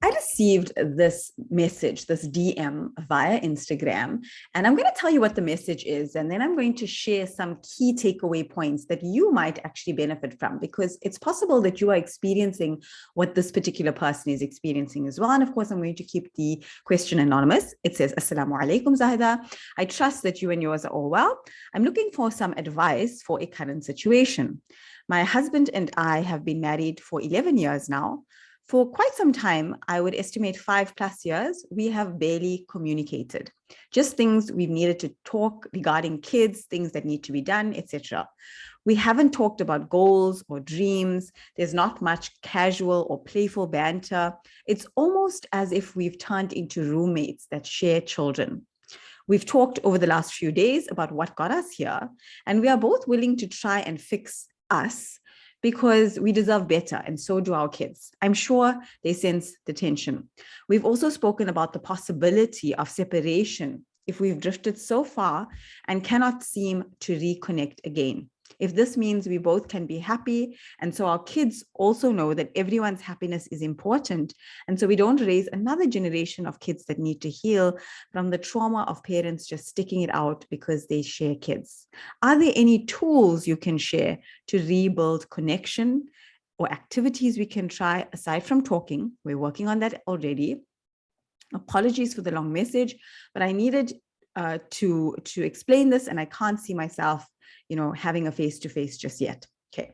I received this message, this DM via Instagram, and I'm going to tell you what the message is. And then I'm going to share some key takeaway points that you might actually benefit from, because it's possible that you are experiencing what this particular person is experiencing as well. And of course, I'm going to keep the question anonymous. It says, Assalamu alaikum, Zaahida. I trust that you and yours are all well. I'm looking for some advice for a current situation. My husband and I have been married for 11 years now. For quite some time, I would estimate 5+ years, we have barely communicated. Just things we've needed to talk regarding kids, things that need to be done, etc. We haven't talked about goals or dreams. There's not much casual or playful banter. It's almost as if we've turned into roommates that share children. We've talked over the last few days about what got us here, and we are both willing to try and fix us, because we deserve better, and so do our kids. I'm sure they sense the tension. We've also spoken about the possibility of separation if we've drifted so far and cannot seem to reconnect again. If this means we both can be happy, and so our kids also know that everyone's happiness is important, and so we don't raise another generation of kids that need to heal from the trauma of parents just sticking it out because they share kids. Are there any tools you can share to rebuild connection, or activities we can try aside from talking? We're working on that already. Apologies for the long message, but I needed to explain this, and I can't see myself having a face-to-face just yet. Okay.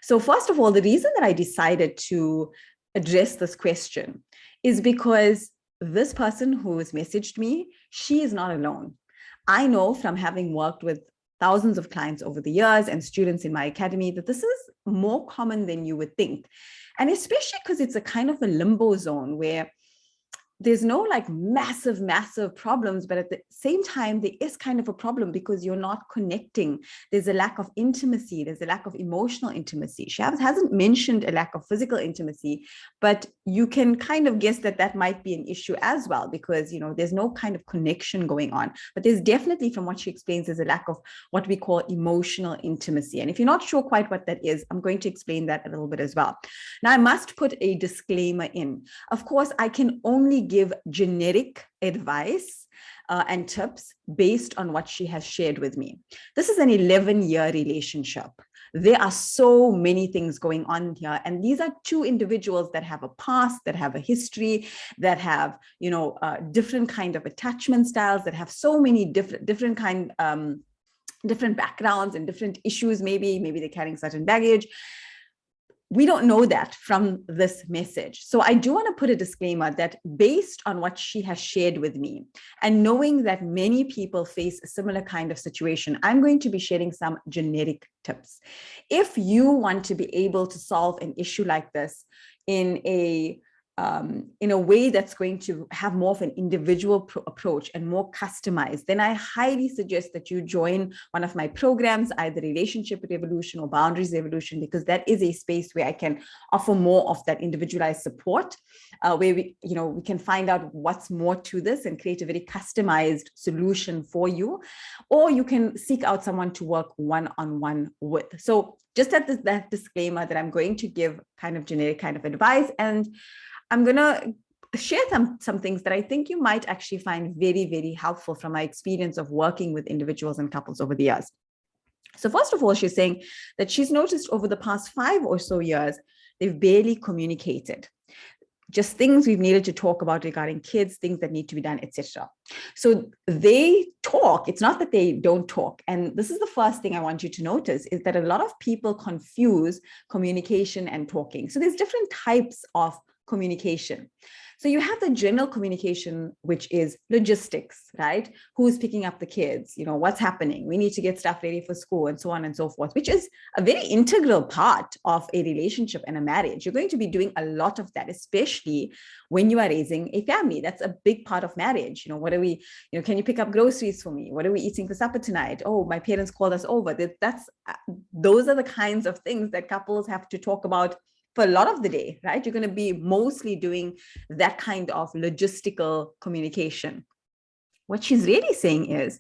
So first of all, the reason that I decided to address this question is because this person who has messaged me, she is not alone. I know from having worked with thousands of clients over the years and students in my academy that this is more common than you would think. And especially because it's a kind of a limbo zone where there's no like massive problems, but at the same time, there is kind of a problem because you're not connecting. There's a lack of intimacy. There's a lack of emotional intimacy. She hasn't mentioned a lack of physical intimacy, but you can kind of guess that that might be an issue as well, because, there's no kind of connection going on. But there's definitely, from what she explains, there's a lack of what we call emotional intimacy. And if you're not sure quite what that is, I'm going to explain that a little bit as well. Now, I must put a disclaimer in. Of course, I can only give generic advice and tips based on what she has shared with me. This is an 11-year relationship. There are so many things going on here. And these are two individuals that have a past, that have a history, that have, different kind of attachment styles, that have so many different backgrounds and different issues. Maybe they're carrying certain baggage. We don't know that from this message. So I do want to put a disclaimer that based on what she has shared with me, and knowing that many people face a similar kind of situation, I'm going to be sharing some generic tips. If you want to be able to solve an issue like this in a way that's going to have more of an individual approach and more customized, then I highly suggest that you join one of my programs, either Relationship Revolution or Boundaries Revolution, because that is a space where I can offer more of that individualized support, where we can find out what's more to this and create a very customized solution for you, or you can seek out someone to work one-on-one with. So just at that disclaimer that I'm going to give kind of generic kind of advice, and I'm going to share some things that I think you might actually find very, very helpful from my experience of working with individuals and couples over the years. So first of all, she's saying that she's noticed over the past 5 or so years, they've barely communicated. Just things we've needed to talk about regarding kids, things that need to be done, etc. So they talk. It's not that they don't talk. And this is the first thing I want you to notice, is that a lot of people confuse communication and talking. So there's different types of communication. So you have the general communication, which is logistics, right? Who's picking up the kids? What's happening? We need to get stuff ready for school, and so on and so forth, which is a very integral part of a relationship and a marriage. You're going to be doing a lot of that, especially when you are raising a family. That's a big part of marriage. What are we, can you pick up groceries for me? What are we eating for supper tonight? Oh, my parents called us over. Those are the kinds of things that couples have to talk about for a lot of the day, right? You're going to be mostly doing that kind of logistical communication. What she's really saying is,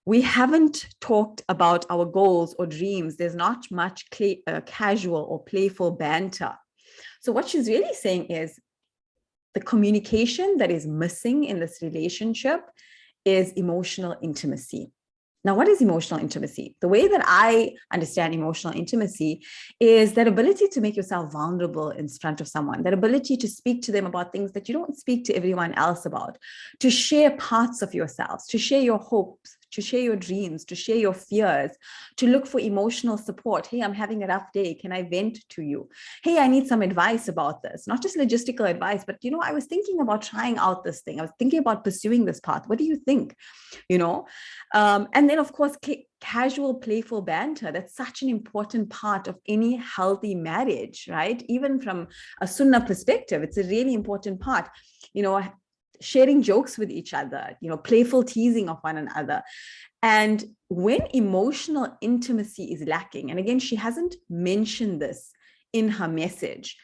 we haven't talked about our goals or dreams. There's not much casual or playful banter. So what she's really saying is, the communication that is missing in this relationship is emotional intimacy. Now, what is emotional intimacy? The way that I understand emotional intimacy is that ability to make yourself vulnerable in front of someone, that ability to speak to them about things that you don't speak to everyone else about, to share parts of yourselves, to share your hopes, to share your dreams, to share your fears, to look for emotional support. Hey, I'm having a rough day. Can I vent to you? Hey, I need some advice about this, not just logistical advice, but, I was thinking about trying out this thing. I was thinking about pursuing this path. What do you think? And then, of course, casual, playful banter. That's such an important part of any healthy marriage, right? Even from a Sunnah perspective, it's a really important part. Sharing jokes with each other, playful teasing of one another. And when emotional intimacy is lacking, and again, she hasn't mentioned this in her message.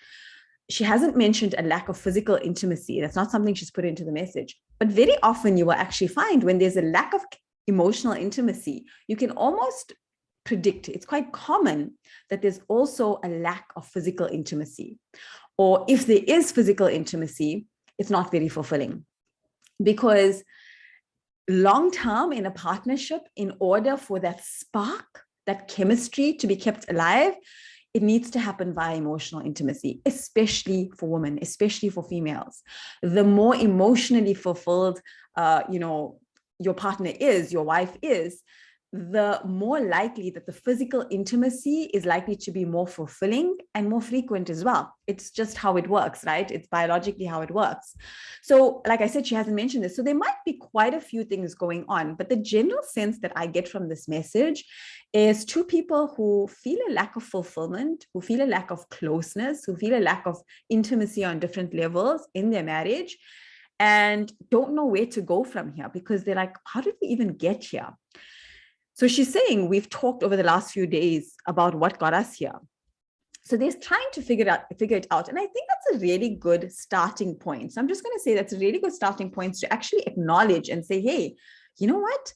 She hasn't mentioned a lack of physical intimacy. That's not something she's put into the message. But very often you will actually find when there's a lack of emotional intimacy, you can almost predict, it's quite common that there's also a lack of physical intimacy. Or if there is physical intimacy, it's not very fulfilling. Because long-term in a partnership, in order for that spark, that chemistry to be kept alive, it needs to happen via emotional intimacy, especially for women, especially for females. The more emotionally fulfilled, your partner is, your wife is, the more likely that the physical intimacy is likely to be more fulfilling and more frequent as well. It's just how it works, right? It's biologically how it works. So like I said, she hasn't mentioned this. So there might be quite a few things going on, but the general sense that I get from this message is two people who feel a lack of fulfillment, who feel a lack of closeness, who feel a lack of intimacy on different levels in their marriage, and don't know where to go from here because they're like, how did we even get here? So she's saying we've talked over the last few days about what got us here. So they're trying to figure it out. And I think that's a really good starting point. So I'm just going to say that's a really good starting point to actually acknowledge and say, hey, you know what?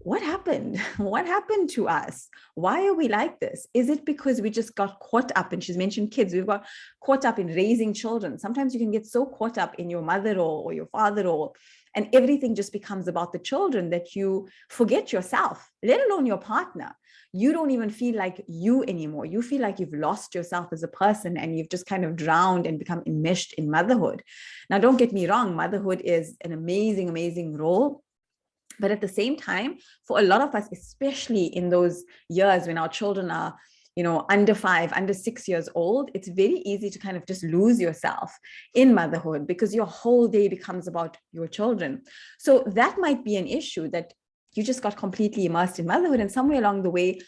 What happened? What happened to us? Why are we like this? Is it because we just got caught up? And she's mentioned kids. We've got caught up in raising children. Sometimes you can get so caught up in your mother role or your father role, and everything just becomes about the children that you forget yourself, let alone your partner. You don't even feel like you anymore. You feel like you've lost yourself as a person and you've just kind of drowned and become enmeshed in motherhood. Now, don't get me wrong. Motherhood is an amazing, amazing role. But at the same time, for a lot of us, especially in those years when our children are, under 5, under 6 years old, it's very easy to kind of just lose yourself in motherhood because your whole day becomes about your children. So that might be an issue, that you just got completely immersed in motherhood, and somewhere along the way,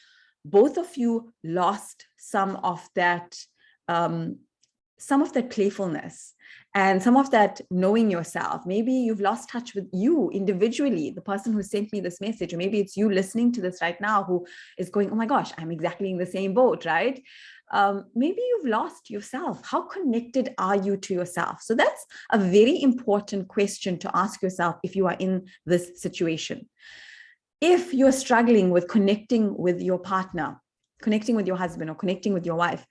both of you lost some of that playfulness and some of that knowing yourself. Maybe you've lost touch with you individually, the person who sent me this message, or maybe it's you listening to this right now who is going, oh my gosh, I'm exactly in the same boat, right? Maybe you've lost yourself. How connected are you to yourself? So that's a very important question to ask yourself if you are in this situation. If you're struggling with connecting with your partner, connecting with your husband, or connecting with your wife,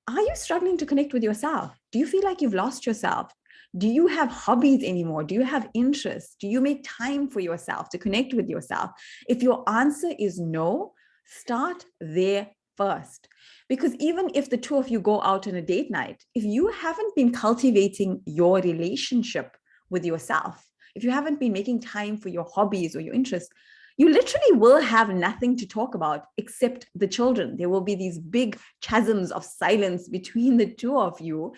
are you struggling to connect with yourself? Do you feel like you've lost yourself? Do you have hobbies anymore? Do you have interests? Do you make time for yourself to connect with yourself? If your answer is no, start there first. Because even if the two of you go out on a date night, if you haven't been cultivating your relationship with yourself, if you haven't been making time for your hobbies or your interests, you literally will have nothing to talk about except the children. There will be these big chasms of silence between the two of you,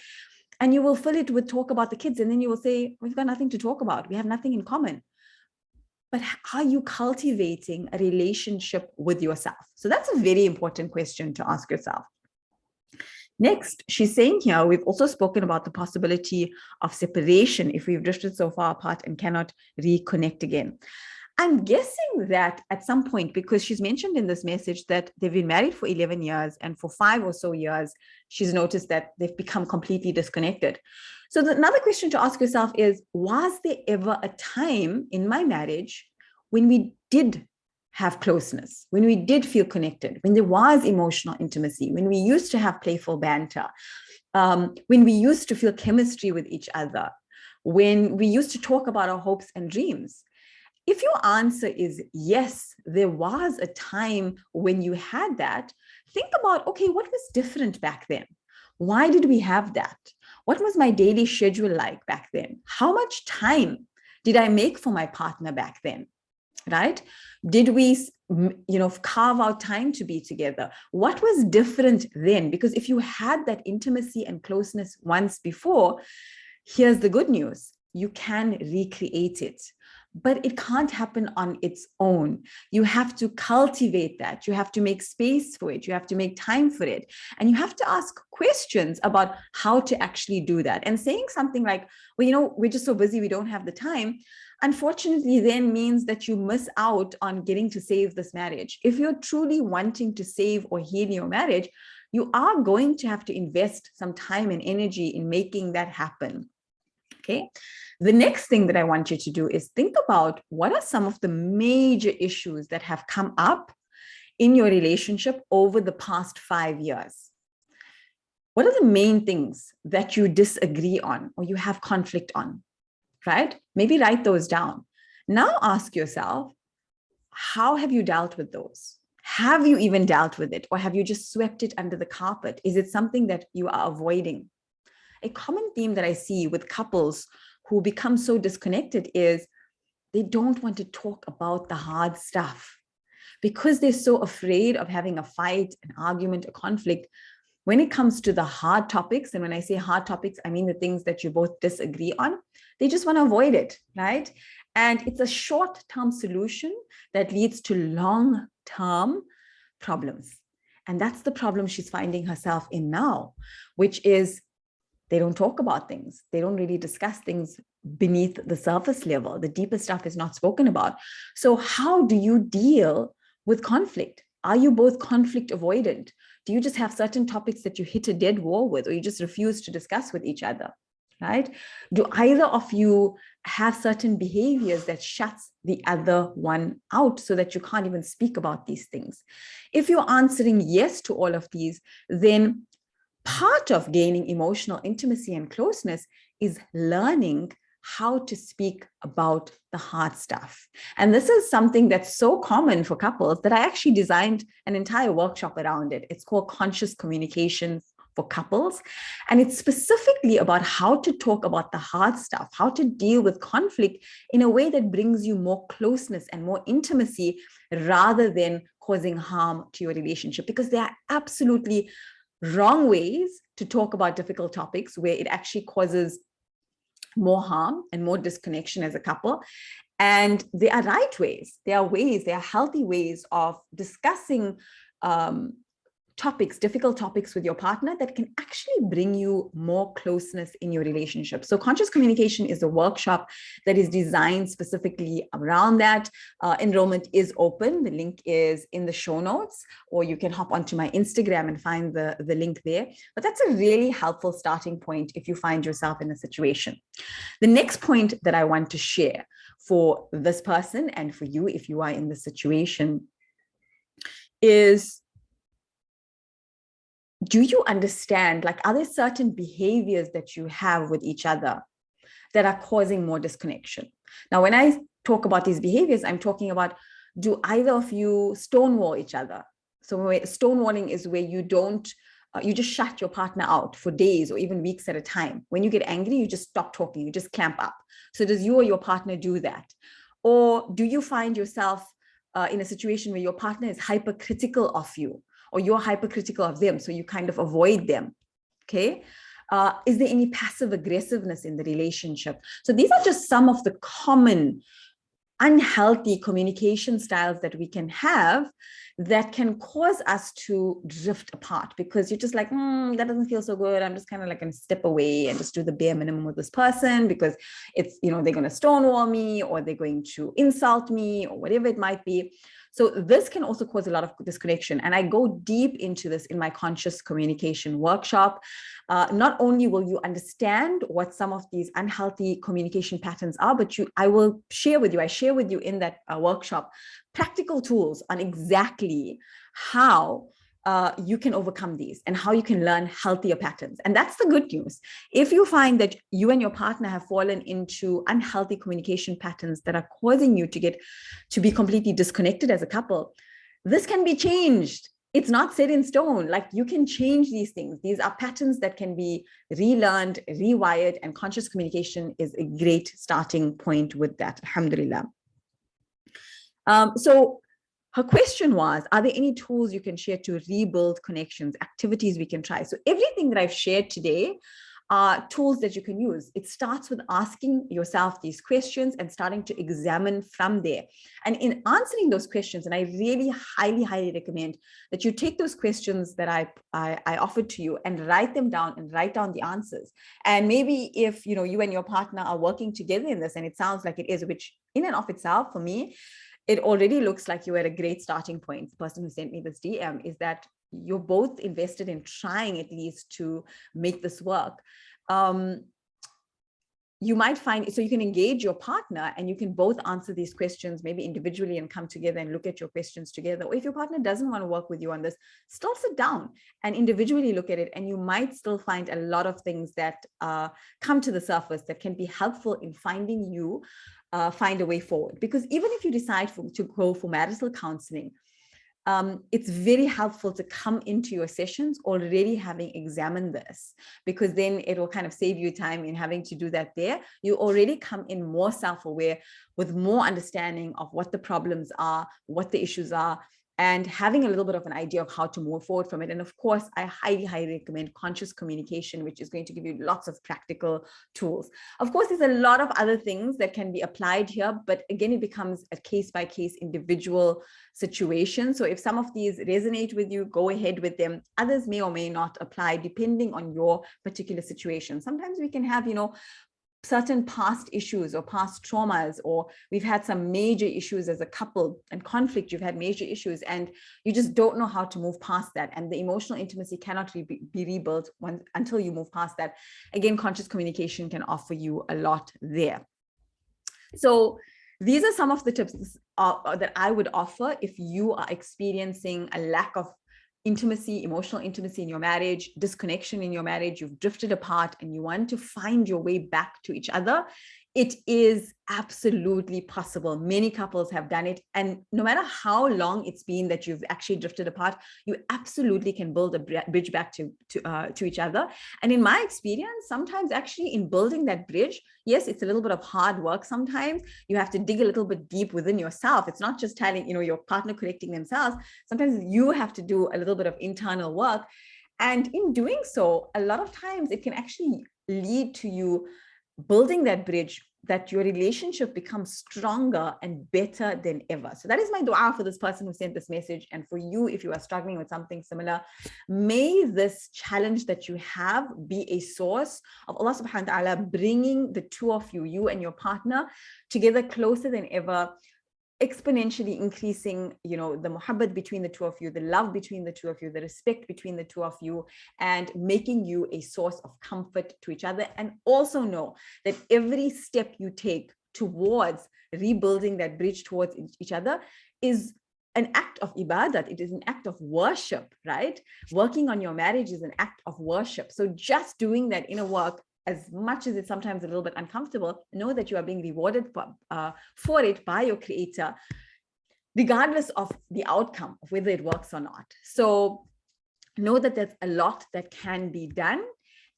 and you will fill it with talk about the kids. And then you will say, we've got nothing to talk about. We have nothing in common. But are you cultivating a relationship with yourself? So that's a very important question to ask yourself. Next, she's saying here, we've also spoken about the possibility of separation if we've drifted so far apart and cannot reconnect again. I'm guessing that at some point, because she's mentioned in this message that they've been married for 11 years and for 5 or so years, she's noticed that they've become completely disconnected. So another question to ask yourself is, was there ever a time in my marriage when we did have closeness, when we did feel connected, when there was emotional intimacy, when we used to have playful banter, when we used to feel chemistry with each other? when we used to talk about our hopes and dreams? If your answer is yes, there was a time when you had that, think about, okay, what was different back then? Why did we have that? What was my daily schedule like back then? How much time did I make for my partner back then? Right? Did we, carve out time to be together? What was different then? Because if you had that intimacy and closeness once before, here's the good news: you can recreate it, but it can't happen on its own. You have to cultivate that. You have to make space for it. You have to make time for it. And you have to ask questions about how to actually do that. And saying something like, well, we're just so busy, we don't have the time, unfortunately then means that you miss out on getting to save this marriage. If you're truly wanting to save or heal your marriage, you are going to have to invest some time and energy in making that happen. Okay. The next thing that I want you to do is think about what are some of the major issues that have come up in your relationship over the past 5 years. What are the main things that you disagree on or you have conflict on, right? Maybe write those down. Now ask yourself, how have you dealt with those? Have you even dealt with it, or have you just swept it under the carpet? Is it something that you are avoiding? A common theme that I see with couples who become so disconnected is they don't want to talk about the hard stuff because they're so afraid of having a fight, an argument, a conflict. When it comes to the hard topics, and when I say hard topics, I mean the things that you both disagree on, they just want to avoid it, right? And it's a short-term solution that leads to long-term problems. And that's the problem she's finding herself in now, which is they don't talk about things. They don't really discuss things beneath the surface level. The deeper stuff is not spoken about. So how do you deal with conflict? Are you both conflict avoidant? Do you just have certain topics that you hit a dead wall with, or you just refuse to discuss with each other, right? Do either of you have certain behaviors that shuts the other one out so that you can't even speak about these things? If you're answering yes to all of these, then part of gaining emotional intimacy and closeness is learning how to speak about the hard stuff. And this is something that's so common for couples that I actually designed an entire workshop around it. It's called Conscious Communication for Couples. And it's specifically about how to talk about the hard stuff, how to deal with conflict in a way that brings you more closeness and more intimacy rather than causing harm to your relationship. Because there are absolutely wrong ways to talk about difficult topics where it actually causes more harm and more disconnection as a couple. And there are right ways, there are healthy ways of discussing topics, difficult topics with your partner that can actually bring you more closeness in your relationship. So Conscious Communication is a workshop that is designed specifically around that. Enrollment is open. The link is in the show notes, or you can hop onto my Instagram and find the link there. But that's a really helpful starting point if you find yourself in a situation. The next point that I want to share for this person and for you, if you are in the situation, is, do you understand, like, are there certain behaviors that you have with each other that are causing more disconnection? Now, when I talk about these behaviors, I'm talking about, do either of you stonewall each other? So stonewalling is where you don't, you just shut your partner out for days or even weeks at a time. When you get angry, you just stop talking, you just clamp up. So does you or your partner do that? Or do you find yourself in a situation where your partner is hypercritical of you, or you're hypercritical of them, so you kind of avoid them, okay? Is there any passive aggressiveness in the relationship? So these are just some of the common unhealthy communication styles that we can have that can cause us to drift apart, because you're just like, that doesn't feel so good. I'm just kind of like going to step away and just do the bare minimum with this person because it's, they're going to stonewall me, or they're going to insult me, or whatever it might be. So this can also cause a lot of disconnection. And I go deep into this in my Conscious Communication workshop. Not only will you understand what some of these unhealthy communication patterns are, but I share with you in that workshop practical tools on exactly how you can overcome these and how you can learn healthier patterns. And that's the good news. If you find that you and your partner have fallen into unhealthy communication patterns that are causing you to be completely disconnected as a couple, this can be changed. It's not set in stone. Like, you can change these things. These are patterns that can be relearned, rewired, and conscious communication is a great starting point with that. Alhamdulillah. So her question was, are there any tools you can share to rebuild connections, activities we can try? So everything that I've shared today are tools that you can use. It starts with asking yourself these questions and starting to examine from there. And in answering those questions, and I really highly, highly recommend that you take those questions that I offered to you and write them down and write down the answers. And maybe if you and your partner are working together in this, and it sounds like it is, which in and of itself, for me, it already looks like you're at a great starting point. The person who sent me this DM is that you're both invested in trying at least to make this work. You might find, so you can engage your partner and you can both answer these questions, maybe individually, and come together and look at your questions together. Or if your partner doesn't want to work with you on this, still sit down and individually look at it. And you might still find a lot of things that come to the surface that can be helpful in finding you find a way forward. Because even if you decide to go for marital counseling, it's very helpful to come into your sessions already having examined this, because then it will kind of save you time in having to do that there. You already come in more self-aware with more understanding of what the problems are, what the issues are, and having a little bit of an idea of how to move forward from it. And of course, I highly, highly recommend conscious communication, which is going to give you lots of practical tools. Of course, there's a lot of other things that can be applied here, but again, it becomes a case-by-case individual situation. So if some of these resonate with you, go ahead with them. Others may or may not apply depending on your particular situation. Sometimes we can have, certain past issues or past traumas, or we've had some major issues as a couple and conflict, you've had major issues and you just don't know how to move past that. And the emotional intimacy cannot be rebuilt until you move past that. Again, conscious communication can offer you a lot there. So these are some of the tips that I would offer if you are experiencing a lack of intimacy, emotional intimacy in your marriage, disconnection in your marriage, you've drifted apart and you want to find your way back to each other. It is absolutely possible. Many couples have done it. And no matter how long it's been that you've actually drifted apart, you absolutely can build a bridge back to each other. And in my experience, sometimes actually in building that bridge, yes, it's a little bit of hard work. Sometimes you have to dig a little bit deep within yourself. It's not just telling, your partner correcting themselves. Sometimes you have to do a little bit of internal work. And in doing so, a lot of times it can actually lead to you building that bridge, that your relationship becomes stronger and better than ever. So that is my dua for this person who sent this message. And for you, if you are struggling with something similar, may this challenge that you have be a source of Allah subhanahu wa ta'ala bringing the two of you, you and your partner, together closer than ever, exponentially increasing, the muhabbat between the two of you, the love between the two of you, the respect between the two of you, and making you a source of comfort to each other. And also know that every step you take towards rebuilding that bridge towards each other is an act of ibadat. It is an act of worship, right? Working on your marriage is an act of worship. So just doing that inner work, as much as it's sometimes a little bit uncomfortable, know that you are being rewarded for it by your creator, regardless of the outcome of whether it works or not. So know that there's a lot that can be done,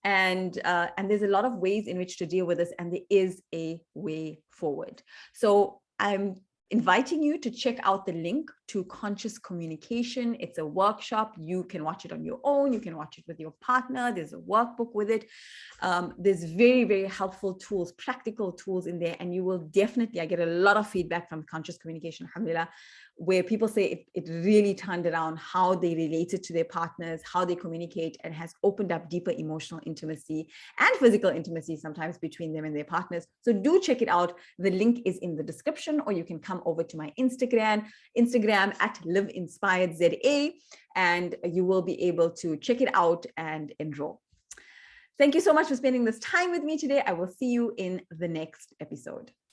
and there's a lot of ways in which to deal with this, and there is a way forward. So I'm inviting you to check out the link to Conscious Communication. It's a workshop. You can watch it on your own. You can watch it with your partner. There's a workbook with it. There's very, very helpful tools, practical tools in there. And you will definitely, I get a lot of feedback from Conscious Communication, alhamdulillah, where people say it really turned around how they related to their partners, how they communicate, and has opened up deeper emotional intimacy and physical intimacy sometimes between them and their partners. So do check it out. The link is in the description, or you can come over to my Instagram at liveinspiredza, and you will be able to check it out and enroll. Thank you so much for spending this time with me today. I will see you in the next episode.